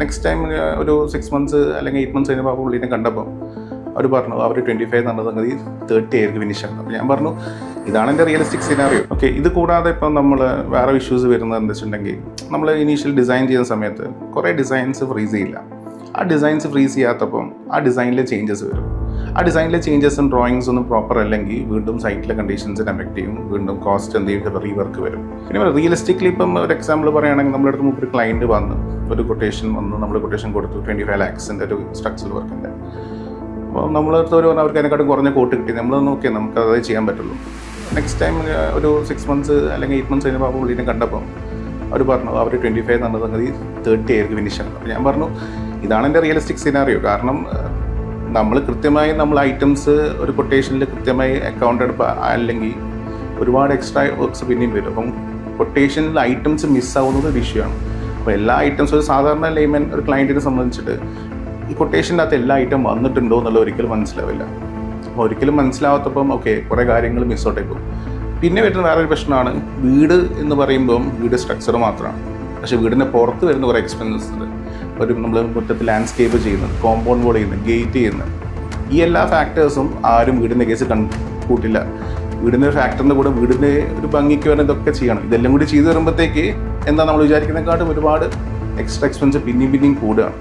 Next time ഒരു 6 months അല്ലെങ്കിൽ 8 months കഴിഞ്ഞപ്പോൾ പുള്ളിനെ കണ്ടപ്പോൾ അവർ പറഞ്ഞു അവർ 25 എന്നുള്ളത് സംഗതി 30 ആയിരിക്കും ഫിനിഷ് ആണ്. അപ്പോൾ ഞാൻ പറഞ്ഞു ഇതാണ് എൻ്റെ റിയലിസ്റ്റിക് സിനാറിയോ. ഓക്കെ, ഇത് കൂടാതെ ഇപ്പം നമ്മൾ വേറെ ഇഷ്യൂസ് വരുന്നത് എന്താ വെച്ചിട്ടുണ്ടെങ്കിൽ നമ്മൾ ഇനീഷ്യൽ ഡിസൈൻ ചെയ്യുന്ന സമയത്ത് കുറേ ഡിസൈൻസ് ഫ്രീസ് ചെയ്യില്ല. ആ ഡിസൈൻസ് ഫ്രീസ് ചെയ്യാത്തപ്പം ആ ഡിസൈനിലെ ചേഞ്ചസ് വരും. ആ ഡിസൈനിലെ ചേഞ്ചസും ഡ്രോയിങ്സ് ഒന്നും പ്രോപ്പർ അല്ലെങ്കിൽ വീണ്ടും സൈറ്റിലെ കണ്ടീഷൻസിനെ എഫക്ട് ചെയ്യും, വീണ്ടും കോസ്റ്റ് എന്ത് ചെയ്യും, റീവർക്ക് വരും. പിന്നെ റിയലിസ്റ്റിക്കലി ഇപ്പം ഒരു എക്സാമ്പിൾ പറയുകയാണെങ്കിൽ നമ്മുടെ അടുത്ത് ഒരു ക്ലയൻറ്റ് വന്ന് ഒരു കൊട്ടേഷൻ വന്ന് നമ്മൾ കൊട്ടേഷൻ കൊടുത്തു 25 lakhs ഒരു സ്ട്രക്ചറൽ വർക്കിൻ്റെ. അപ്പോൾ നമ്മളടുത്ത് അവർക്ക് അതിനെക്കാട്ടും കുറഞ്ഞ കോട്ട് കിട്ടി. നമ്മൾ നോക്കിയാൽ നമുക്ക് അതേ ചെയ്യാൻ പറ്റുള്ളൂ. നെക്സ്റ്റ് ടൈം ഒരു 6 months അല്ലെങ്കിൽ 8 months കഴിഞ്ഞപ്പോൾ പുള്ളിനെ കണ്ടപ്പോൾ അവർ പറഞ്ഞു അവർ 25 എന്നുള്ളത് സംഗതി 30 ആയിരിക്കും ഫിനിഷ് ആണ്. അപ്പോൾ ഞാൻ പറഞ്ഞു ഇതാണ് എൻ്റെ റിയലിസ്റ്റിക് സിനാറിയോ. കാരണം നമ്മൾ കൃത്യമായി ഐറ്റംസ് ഒരു കൊട്ടേഷനിൽ കൃത്യമായി അക്കൗണ്ട് എടുപ്പ് അല്ലെങ്കിൽ ഒരുപാട് എക്സ്ട്രാ വർക്ക്സ് പിന്നെയും വരും. അപ്പം കൊട്ടേഷനിൽ ഐറ്റംസ് മിസ്സാവുന്നത് ഒരു ഇഷ്യൂ ആണ്. അപ്പോൾ എല്ലാ ഐറ്റംസും ഒരു സാധാരണ ലേമൻ ഒരു ക്ലയൻറ്റിനെ സംബന്ധിച്ചിട്ട് ഈ കൊട്ടേഷൻ്റെ അകത്ത് എല്ലാ ഐറ്റം വന്നിട്ടുണ്ടോ എന്നുള്ളത് ഒരിക്കലും മനസ്സിലാവില്ല. അപ്പോൾ ഒരിക്കലും മനസ്സിലാവാത്തപ്പം ഓക്കെ കുറേ കാര്യങ്ങൾ മിസ്സൗട്ടായി പോകും. പിന്നെ വരുന്ന വേറൊരു പ്രശ്നമാണ് വീട് എന്ന് പറയുമ്പം വീട് സ്ട്രക്ചർ മാത്രമാണ്. പക്ഷേ വീടിൻ്റെ പുറത്ത് വരുന്ന കുറേ എക്സ്പെൻസസ് ഉണ്ട്. ഒരു നമ്മൾ മുറ്റത്ത് ലാൻഡ്സ്കേപ്പ് ചെയ്യുന്നത്, കോമ്പൗണ്ട് വോൾ ചെയ്യുന്നത്, ഗേറ്റ് ചെയ്യുന്നത്, ഈ എല്ലാ ഫാക്ടേഴ്സും ആരും വീടിൻ്റെ കേസ് കൂട്ടില്ല. വീടിൻ്റെ ഫാക്ടറിൻ്റെ കൂടെ വീടിൻ്റെ ഒരു ഭംഗിക്ക് വേണ്ടി ഇതൊക്കെ ചെയ്യണം. ഇതെല്ലാം കൂടി ചെയ്തു വരുമ്പോഴത്തേക്ക് എന്താ നമ്മൾ വിചാരിക്കുന്നതിനെക്കാട്ടും ഒരുപാട് എക്സ്ട്രാ എക്സ്പെൻസ് പിന്നെയും കൂടുകയാണ്.